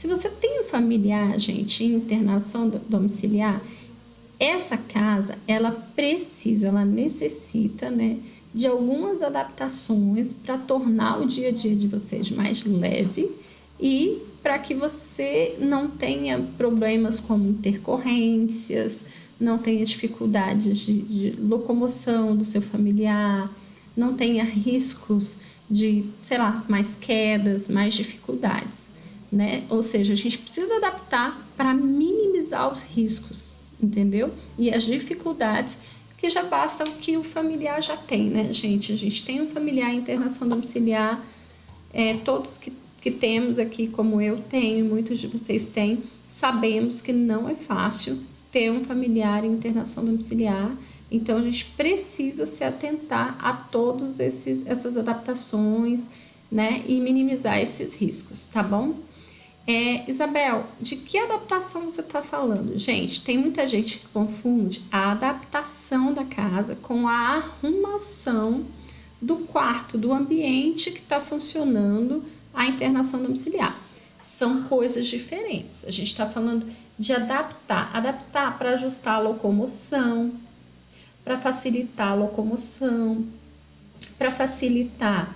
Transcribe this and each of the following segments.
Se você tem um familiar, gente, em internação domiciliar, essa casa, ela necessita, né, de algumas adaptações para tornar o dia a dia de vocês mais leve e para que você não tenha problemas como intercorrências, não tenha dificuldades de locomoção do seu familiar, não tenha riscos de, sei lá, mais quedas, mais dificuldades, né? Ou seja, a gente precisa adaptar para minimizar os riscos, entendeu? E as dificuldades, que já basta o que o familiar já tem, né, gente? A gente tem um familiar em internação domiciliar, todos que temos aqui, como eu tenho, muitos de vocês têm, sabemos que não é fácil ter um familiar em internação domiciliar, então a gente precisa se atentar a todas essas adaptações, né, e minimizar esses riscos, tá bom? Isabel, de que adaptação você está falando? Gente, tem muita gente que confunde a adaptação da casa com a arrumação do quarto, do ambiente que está funcionando a internação domiciliar. São coisas diferentes. A gente está falando de adaptar para ajustar a locomoção, para facilitar a locomoção, para facilitar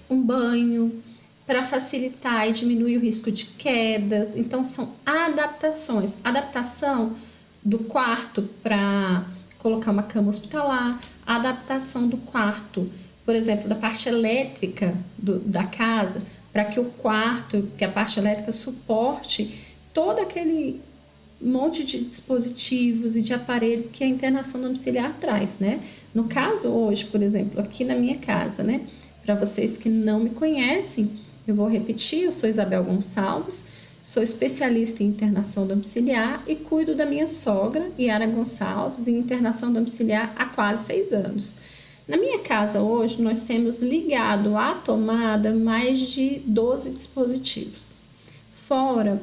um banho, para facilitar e diminuir o risco de quedas. Então, são adaptações. Adaptação do quarto para colocar uma cama hospitalar, a adaptação do quarto, por exemplo, da parte elétrica da casa, para que o quarto, que a parte elétrica suporte todo aquele monte de dispositivos e de aparelho que a internação domiciliar traz, né? No caso hoje, por exemplo, aqui na minha casa, né? Para vocês que não me conhecem, eu vou repetir, eu sou Isabel Gonçalves, sou especialista em internação domiciliar e cuido da minha sogra, Yara Gonçalves, em internação domiciliar há quase 6 anos. Na minha casa hoje, nós temos ligado à tomada mais de 12 dispositivos. Fora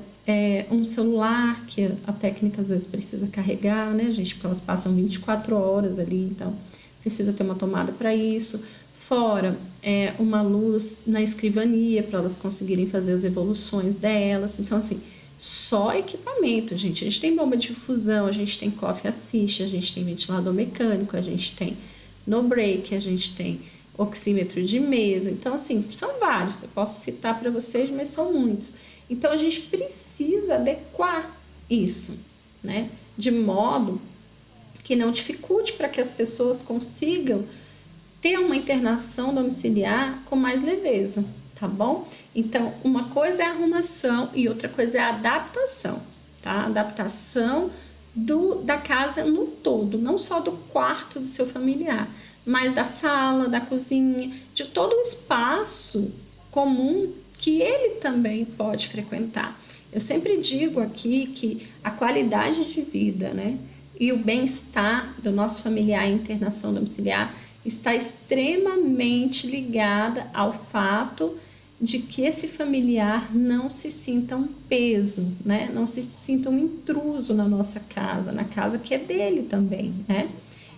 um celular, que a técnica às vezes precisa carregar, né, gente? Porque elas passam 24 horas ali, então precisa ter uma tomada para isso. Fora uma luz na escrivania para elas conseguirem fazer as evoluções delas. Então, assim, só equipamento, gente. A gente tem bomba de infusão, a gente tem coffee assist, a gente tem ventilador mecânico, a gente tem no break, a gente tem oxímetro de mesa. Então, assim, são vários. Eu posso citar para vocês, mas são muitos. Então, a gente precisa adequar isso, né? De modo que não dificulte para que as pessoas consigam ter uma internação domiciliar com mais leveza, tá bom? Então, uma coisa é a arrumação e outra coisa é a adaptação, tá? Adaptação da casa no todo, não só do quarto do seu familiar, mas da sala, da cozinha, de todo o espaço comum que ele também pode frequentar. Eu sempre digo aqui que a qualidade de vida, né, e o bem-estar do nosso familiar em internação domiciliar está extremamente ligada ao fato de que esse familiar não se sinta um peso, né? Não se sinta um intruso na nossa casa, na casa que é dele também, né?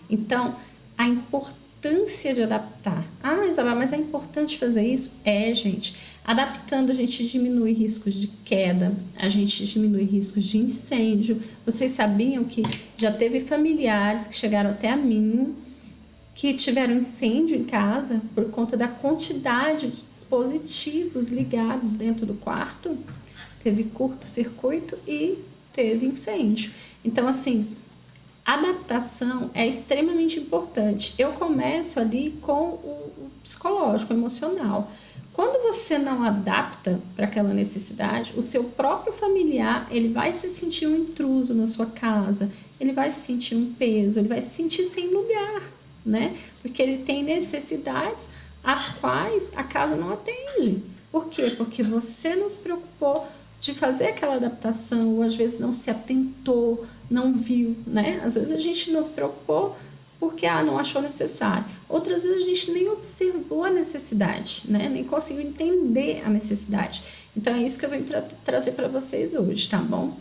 Então, a importância de adaptar. Ah, Isabel, mas é importante fazer isso? Gente. Adaptando, a gente diminui riscos de queda, a gente diminui riscos de incêndio. Vocês sabiam que já teve familiares que chegaram até a mim que tiveram incêndio em casa por conta da quantidade de dispositivos ligados dentro do quarto? Teve curto-circuito e teve incêndio. Então, assim, adaptação é extremamente importante. Eu começo ali com o psicológico, o emocional. Quando você não adapta para aquela necessidade, o seu próprio familiar, ele vai se sentir um intruso na sua casa, ele vai se sentir um peso, ele vai se sentir sem lugar, né? Porque ele tem necessidades as quais a casa não atende. Por quê? Porque você não se preocupou de fazer aquela adaptação, ou às vezes não se atentou, não viu, né? Às vezes a gente não se preocupou porque não achou necessário. Outras vezes a gente nem observou a necessidade, né? Nem conseguiu entender a necessidade. Então é isso que eu venho trazer para vocês hoje, tá bom?